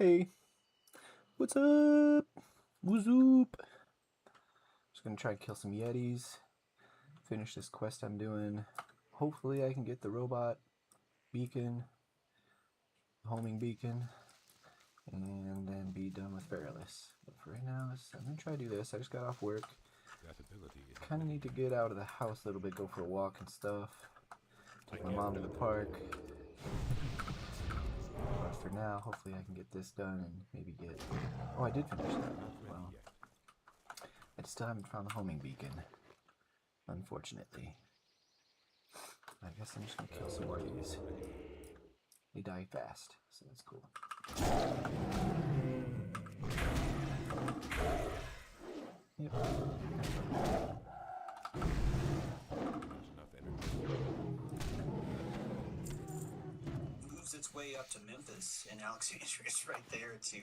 Hey, what's up? Whoop. Just gonna try to kill some yetis, finish this quest I'm doing. Hopefully I can get the robot beacon, homing beacon, and then be done with Feralus. But for right now, I'm gonna try to do this. I just got off work. Kind of need to get out of the house a little bit, go for a walk and stuff. Take my mom to the park. But for now, hopefully I can get this done and maybe get... Oh, I did finish that. Well, I still haven't found the homing beacon, unfortunately. I guess I'm just gonna kill some more of these. They die fast, so that's cool. Yep. Moves its way up to Memphis, and Alexandria is right there to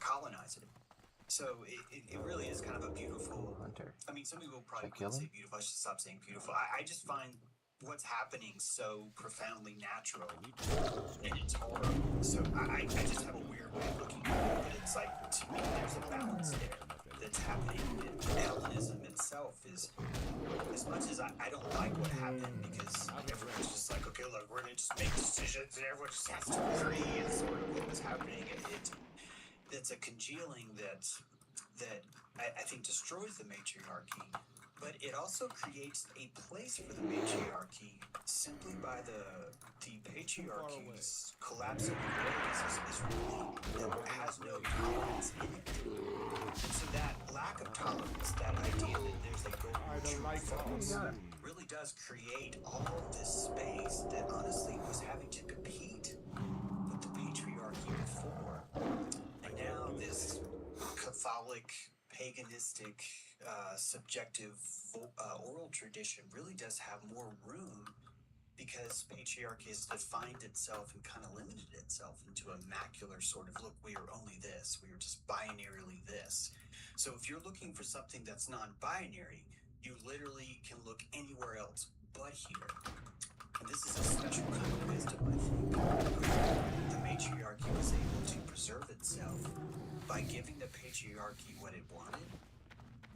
colonize it. So it really is kind of a beautiful hunter. I mean, some people probably wouldn't say beautiful. I should stop saying beautiful. I just find what's happening so profoundly natural, and it's horrible. So I just have a weird way of looking at it, but it's like, to me, there's a balance there that's happening. And Hellenism itself is, as much as I don't like what happened, because everyone's just like, okay, look, we're going to just make decisions, and everyone just has to agree, and sort of what was happening. It's a congealing that I think destroys the matriarchy, but it also creates a place for the matriarchy simply by the patriarchy's collapsing is really that has no tolerance in it. And so that lack of tolerance, that idea that there's a golden false, really does create all of this space that honestly was having to compete with the patriarchy before. And now this Catholic, paganistic, subjective oral tradition really does have more room, because patriarchy has defined itself and kind of limited itself into a macular sort of, look, we are only this, we are just binarily this. So if you're looking for something that's non-binary, you literally can look anywhere else but here. And this is a special kind of wisdom, I think. The matriarchy was able to preserve itself by giving the patriarchy what it wanted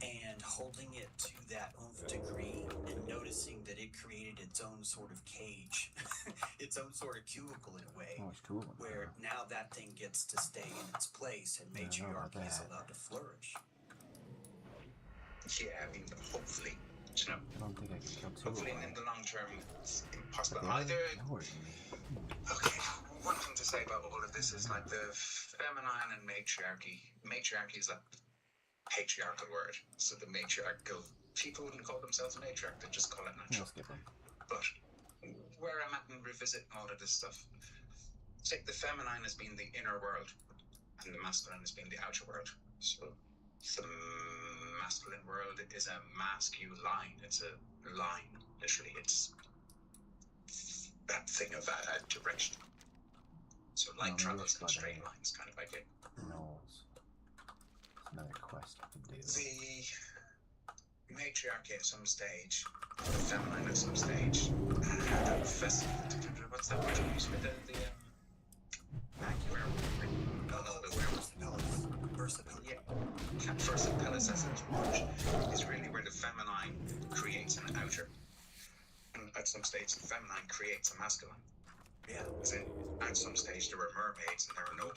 and holding it to that nth degree, and noticing that it created its own sort of cage, its own sort of cubicle in a way, where now that thing gets to stay in its place and matriarchy is allowed to flourish. Yeah, I mean, hopefully, you know, I don't think I can kill two. Hopefully in the long term it's impossible. Okay. Okay, one thing to say about all of this is like the feminine and matriarchy. Matriarchy is a patriarchal word, so the matriarchal people wouldn't call themselves a matriarch, they just call it natural. But where I'm at in revisiting all of this stuff, take the feminine as being the inner world and the masculine as being the outer world. So the masculine world is a masculine line. It's a line, literally. It's that thing of a direction. So light travels in straight lines, kind of idea. No. Another quest I can do. The matriarchy at some stage, the feminine at some stage, what's that word you use for the macular? The werewolf. Versipillis. Yeah. Versipillis as its word is really where the feminine creates an outer. And at some stage, the feminine creates a masculine. Yeah. As in, at some stage, there were mermaids, and there were no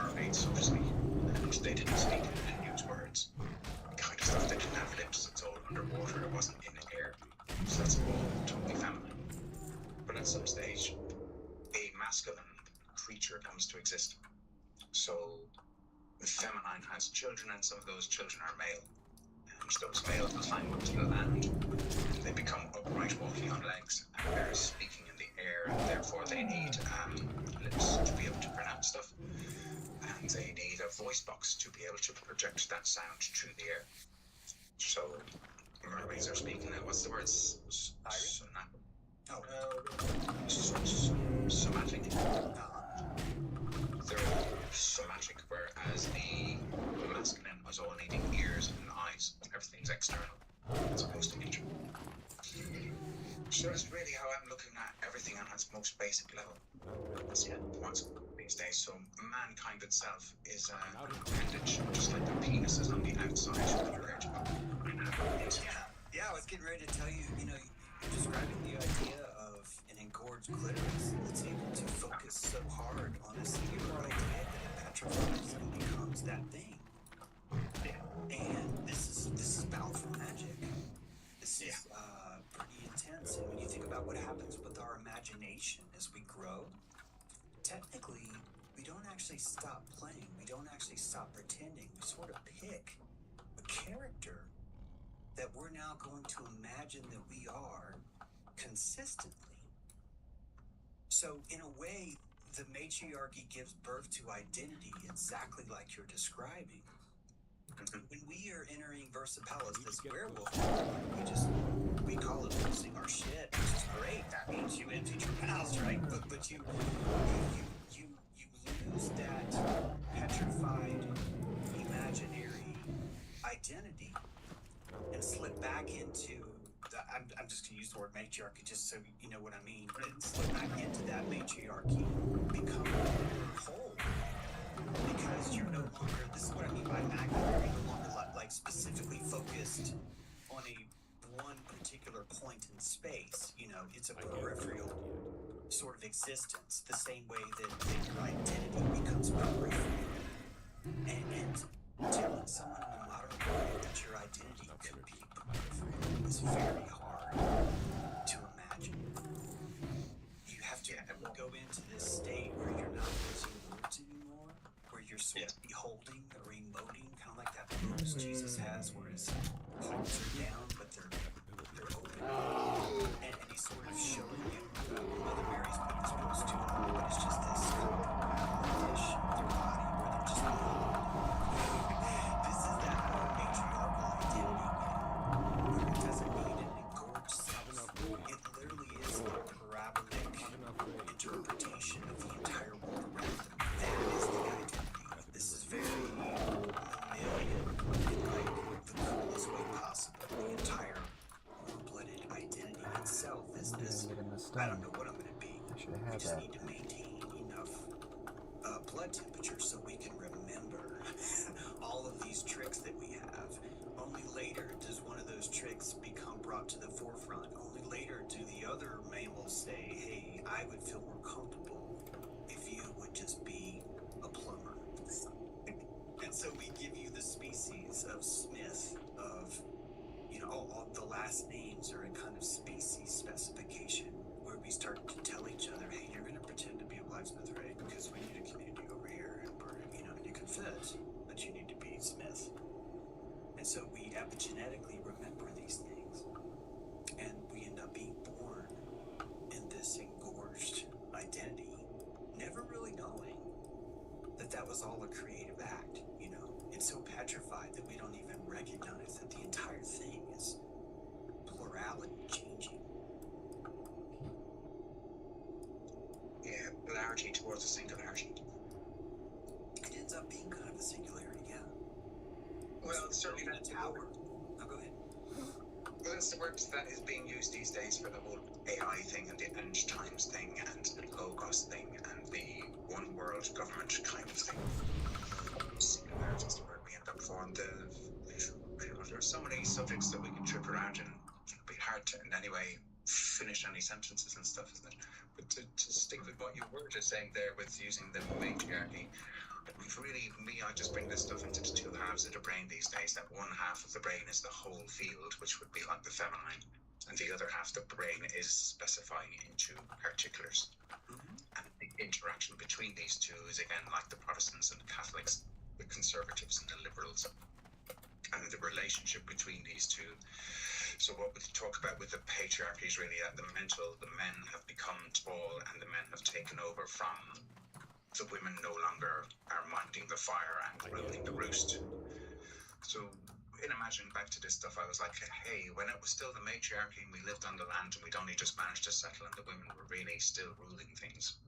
mermaids, so to speak. And they didn't speak and use words. The kind of stuff, they didn't have lips, it's all underwater, it wasn't in the air. So that's all totally feminine. But at some stage, a masculine creature comes to exist. So the feminine has children, and some of those children are male. And those males climb up to the land. They become upright, walking on legs, and they're speaking in the air, and therefore they need lips to be able to pronounce stuff. And they need a voice box to be able to project that sound through the air. So mermaids are speaking now. What's the word? Somatic. They're somatic, whereas the masculine was all needing ears and eyes. Everything's external. It's opposed to internal. So that's really how I'm looking at everything on its most basic level. That's what's these days. So mankind itself is an appendage, just like the penis is on the outside of your edge. Yeah, I was getting ready to tell you, you're describing the idea of an engorged clitoris that's able to focus so hard on a singular idea that it petrifies and becomes that thing. And this is powerful magic. This is pretty intense. And when you think about what happens with our imagination as we grow, technically, we don't actually stop playing. We don't actually stop pretending. We sort of pick a character that we're now going to imagine that we are consistently. So in a way, the matriarchy gives birth to identity exactly like you're describing. When we are entering Versapella's, this werewolf, we call it losing our shit, which is great. That means you emptied your house, right? But you lose that petrified imaginary identity and slip back into I'm just going to use the word matriarchy just so you know what I mean. And slip back into that matriarchy, become whole. Because you're no longer, this is what I mean by magnet, you're no longer like specifically focused on one particular point in space. It's a peripheral sort of existence, the same way that your identity becomes peripheral. And telling someone in the modern world that your identity could be peripheral is very hard to imagine. You have to go into this state where you're not using words anymore, where you're sort of beholding or emoting, kind of like that pose Jesus has, where his palms are down, but they're open. And he's sort of showing you, Mother Mary's putting his words to him, but it's just this kind of dish of their body where they're just this is that matriarchal identity, where it doesn't need an engorged self. It literally is a parabolic interpretation of the entire world around them. That is the identity. This is very mammalian in like the coolest way possible. The entire warm-blooded identity itself is this. I don't know what I'm going to be. We just need to maintain enough blood temperature so we can remember all of these tricks that we have. Only later does one of those tricks become brought to the forefront. Only later do the other mammals say, hey, I would feel more comfortable if you would just be a plumber. And so we give you the species of Smith, of, all the last names are a kind of species specification where we start to tell each other, hey, you're going to pretend to be a blacksmith, right? Because we need a community over here, and and you confess that you need to be Smith. And so we epigenetically remember these things, and we end up being born in this engorged identity, never really knowing that was all a creative act. It's so petrified that we don't even recognize that the entire thing is plurality changing. Yeah, polarity towards a singularity. It ends up being kind of a singularity, yeah. Well, certainly that's a tower. No, go ahead. Well, that's the word that is being used these days for the whole AI thing and the end times thing and the Logos thing and the one world government kind of thing. Singularity is the word we end up for. And there are so many subjects that we can trip around and it'd be hard to in any way finish any sentences and stuff, isn't it? But to stick with what you were just saying there with using the matriarchy, really, I just bring this stuff into the two halves of the brain these days. That one half of the brain is the whole field, which would be like the feminine, and the other half of the brain is specifying into particulars. And the interaction between these two is again like the Protestants and the Catholics, the conservatives and the liberals, and the relationship between these two. So what we talk about with the patriarchy is really that the men have become tall and the men have taken over from the women no longer are minding the fire and ruling the roost. So in imagining back to this stuff, I was like, hey, when it was still the matriarchy and we lived on the land and we'd only just managed to settle and the women were really still ruling things.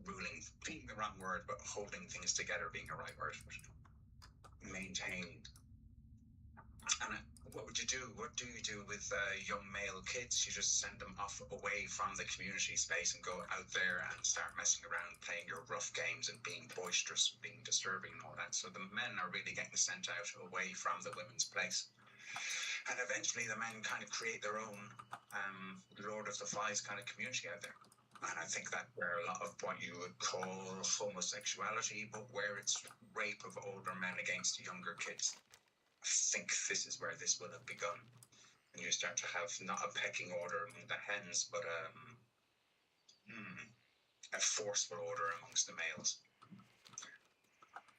Ruling being the wrong word, but holding things together being a right word. Maintained. And what would you do? What do you do with young male kids? You just send them off away from the community space and go out there and start messing around, playing your rough games and being boisterous, being disturbing and all that. So the men are really getting sent out away from the women's place. And eventually the men kind of create their own Lord of the Flies kind of community out there. And I think that where a lot of what you would call homosexuality, but where it's rape of older men against younger kids. I think this is where this will have begun. And you start to have not a pecking order among the hens, but a forceful order amongst the males.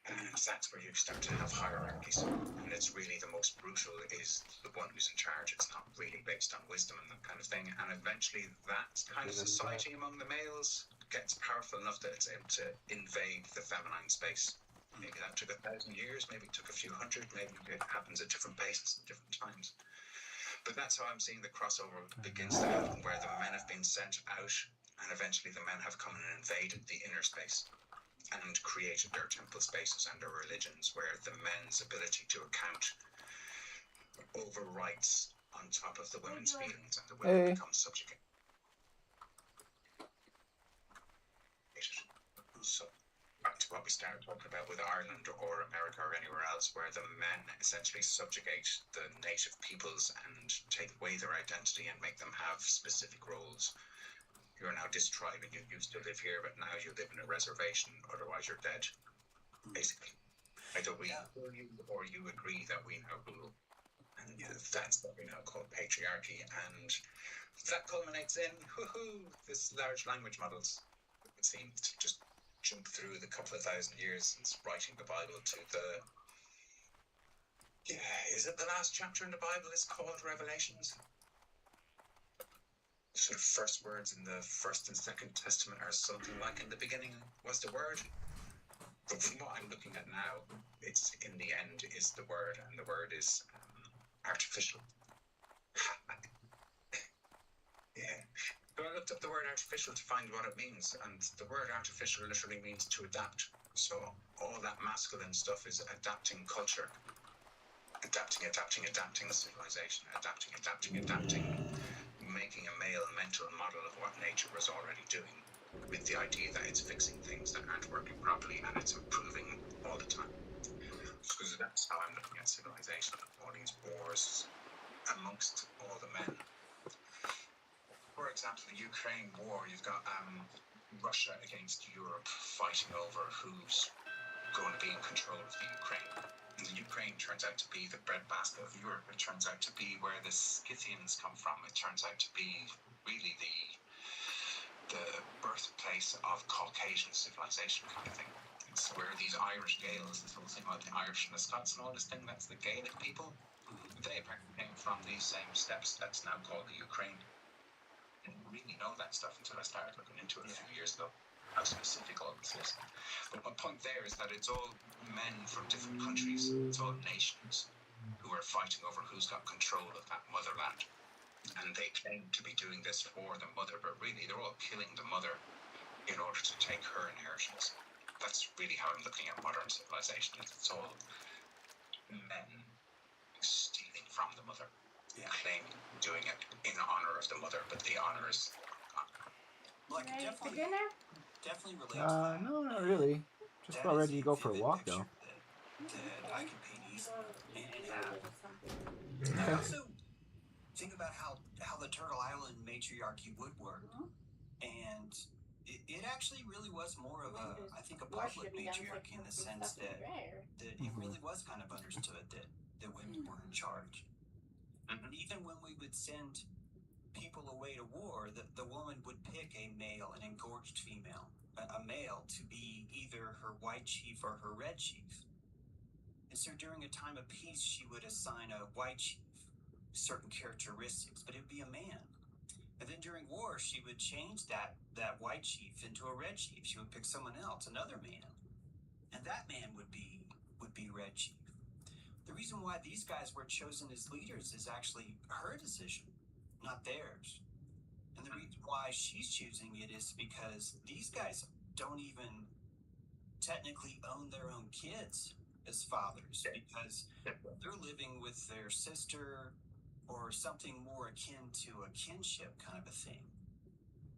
And that's where you start to have hierarchies. And it's really the most brutal is the one who's in charge. It's not really based on wisdom and that kind of thing. And eventually that kind of society among the males gets powerful enough that it's able to invade the feminine space. Maybe that took 1,000 years, maybe it took a few hundred, maybe it happens at different paces at different times. But that's how I'm seeing the crossover begins to happen, where the men have been sent out and eventually the men have come and invaded the inner space and created their temple spaces and their religions, where the men's ability to account overwrites on top of the women's feelings and the women become subjugate. So back to what we started talking about with Ireland or America or anywhere else, where the men essentially subjugate the native peoples and take away their identity and make them have specific roles. You're now this tribe and you used to live here, but now you live in a reservation, otherwise you're dead. Basically. Either we or you agree that we now rule. And that's what we now call patriarchy. And that culminates in this large language models. It seems to just jump through the couple of 1,000 years since writing the Bible to the... is it the last chapter in the Bible is called Revelations? Sort of first words in the First and Second Testament are something like in the beginning was the Word. But from what I'm looking at now, it's in the end is the Word, and the Word is artificial. So I looked up the word artificial to find what it means, and the word artificial literally means to adapt. So all that masculine stuff is adapting culture. Adapting civilization. Adapting. Making a male mental model of what nature was already doing, with the idea that it's fixing things that aren't working properly and it's improving all the time. Because that's how I'm looking at civilization, all these wars amongst all the men. For example, the Ukraine war, you've got Russia against Europe fighting over who's going to be in control of the Ukraine. And the Ukraine turns out to be the breadbasket of Europe. It turns out to be where the Scythians come from. It turns out to be really the birthplace of Caucasian civilization kind of thing. It's where these Irish Gaels, this whole thing about the Irish and the Scots and all this thing, that's the Gaelic people. They apparently came from these same steppes that's now called the Ukraine. I didn't really know that stuff until I started looking into it a few years ago. How specific all this is. But my point there is that it's all men from different countries, it's all nations who are fighting over who's got control of that motherland. And they claim to be doing this for the mother, but really they're all killing the mother in order to take her inheritance. That's really how I'm looking at modern civilization. It's all men stealing from the mother, claiming doing it in honor of the mother, but the honor is like definitely relate to that. No, not really. Just about ready to go for a walk, though. That I can paint easily and have. I also think about how the Turtle Island matriarchy would work, and it actually really was more of a, I think, a public matriarchy in the sense that it really was kind of understood that women were in charge. And even when we would send people away to war, the woman would pick a male, an engorged female, a male to be either her white chief or her red chief. And so during a time of peace, she would assign a white chief certain characteristics, but it would be a man. And then during war, she would change that white chief into a red chief. She would pick someone else, another man. And that man would be red chief. The reason why these guys were chosen as leaders is actually her decision, not theirs. And the reason why she's choosing it is because these guys don't even technically own their own kids. as fathers because they're living with their sister or something more akin to a kinship kind of a thing.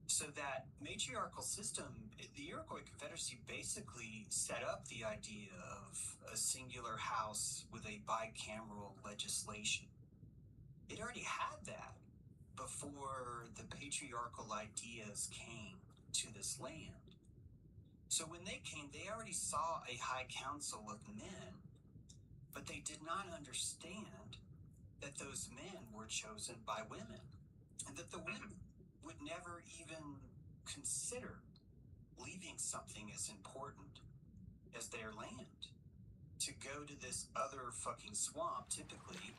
So that matriarchal system, the Iroquois Confederacy basically set up the idea of a singular house with a bicameral legislation. It already had that before the patriarchal ideas came to this land. So when they came, they already saw a high council of men, but they did not understand that those men were chosen by women, and that the women would never even consider leaving something as important as their land to go to this other fucking swamp, typically.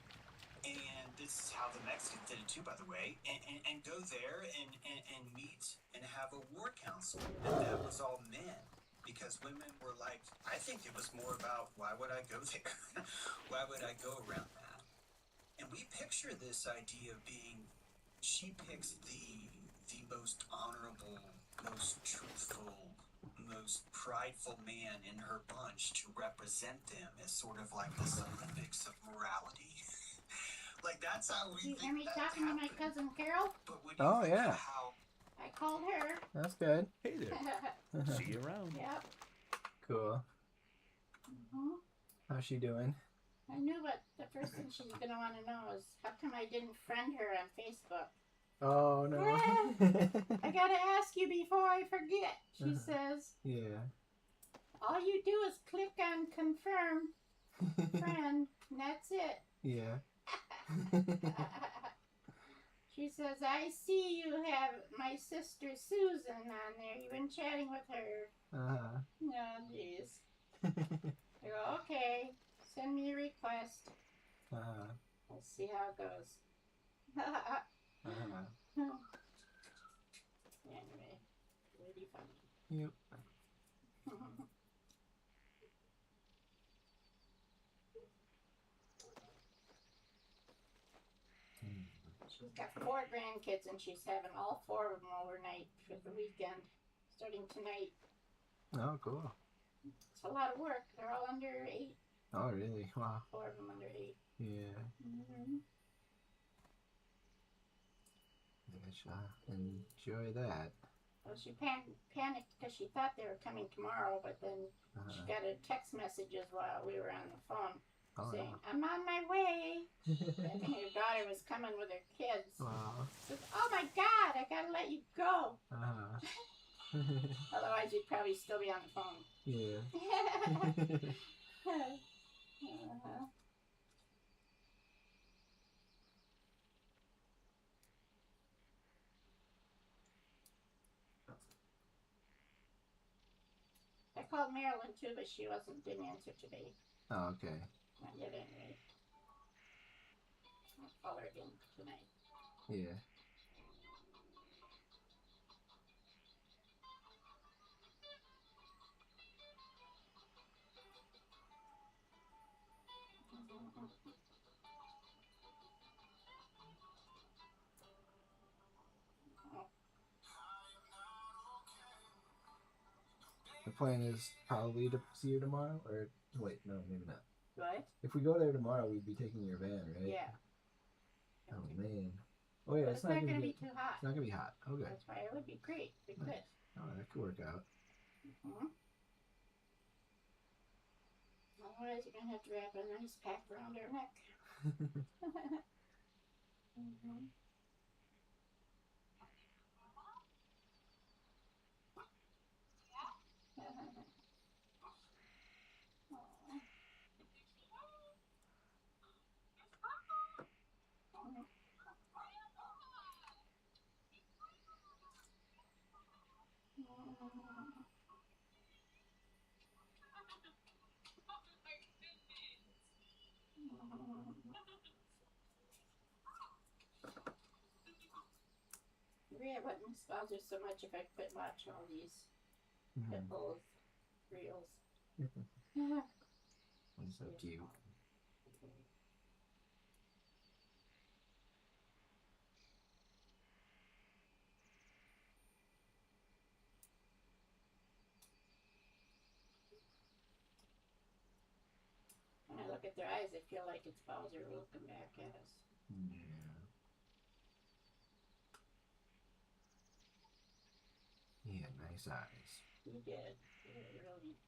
And this is how the Mexicans did it too, by the way, and go there and meet and have a war council. And that was all men. Because women were like, I think it was more about, why would I go there? Why would I go around that? And we picture this idea of being, she picks the most honorable, most truthful, most prideful man in her bunch to represent them as sort of like this Olympics of morality. Like, that's how we You think hear me that talking to my happened. cousin Carol? But when you Oh, think yeah. of how I called her. That's good. Hey there. See you around. Yep. Cool. Mhm. How's she doing? I knew what the first thing she was going to want to know is how come I didn't friend her on Facebook. Oh, no. I got to ask you before I forget, she says. Yeah. All you do is click on confirm friend, and that's it. Yeah. She says, I see you have my sister Susan on there. You've been chatting with her. Uh-huh. Oh, jeez. I go, okay, send me a request. Uh-huh. Let's see how it goes. Uh-huh. Anyway, really funny. Yep. She's got 4 grandkids and she's having all 4 of them overnight for the weekend, starting tonight. Oh, cool. It's a lot of work. They're all under 8. Oh, really? Wow. 4 of them under 8. Yeah. Mm-hmm. Enjoy that. Well, she panicked because she thought they were coming tomorrow, but then she got a text messages while we were on the phone saying, I'm on my way. I think her daughter was coming with her kids. Wow. She says, oh my God, I gotta let you go. Uh-huh. Otherwise, you'd probably still be on the phone. Yeah. Uh-huh. I called Marilyn too, but she didn't answer today. Oh, okay. Not yet, anyway. I'll call her again tonight. Yeah. The plan is probably to see her tomorrow, or wait, no, maybe not. What? If we go there tomorrow, we'd be taking your van, right? Yeah. Oh man. Oh yeah, But it's it's not going to be too hot. It's not gonna be hot. Okay. That's why it would be great. We could. Oh, that could work out. Mm-hmm. Otherwise, you're going to have to wrap a nice pack around her neck. Mm-hmm. Yeah, it wouldn't bother so much if I could watch all these pit bulls reels. It's so cute. at their eyes, they feel like it's Bowser looking back at us. Yeah. He had nice eyes. He did. They were really.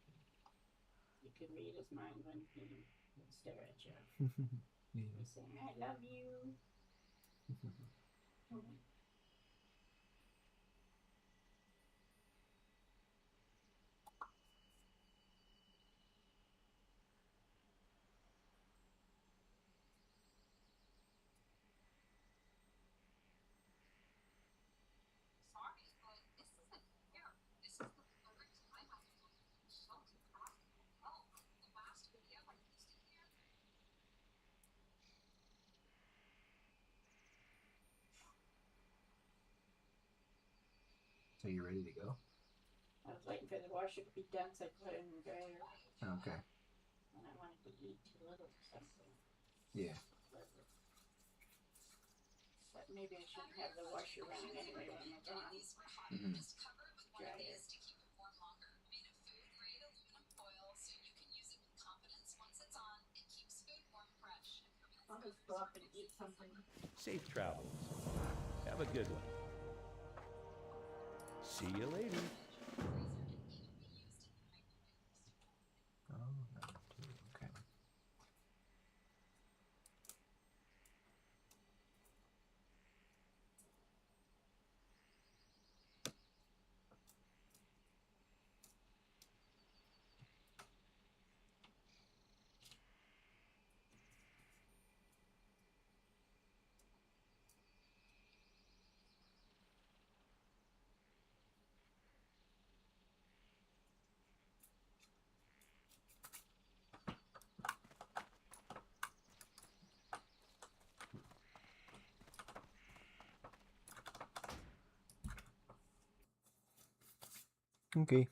You could read his mind when he would stare at you. He was saying, "I love you." So you ready to go? I was waiting for the washer to be done so I could put it in the dryer. Okay. And I wanted to eat a little something. Yeah. But maybe I shouldn't have the washer running anyway when I'm gone. Mm-hmm. Dryer. I'll just go up and eat something. Safe travels. Have a good one. See you later. Oh, number 2. Okay. Okay.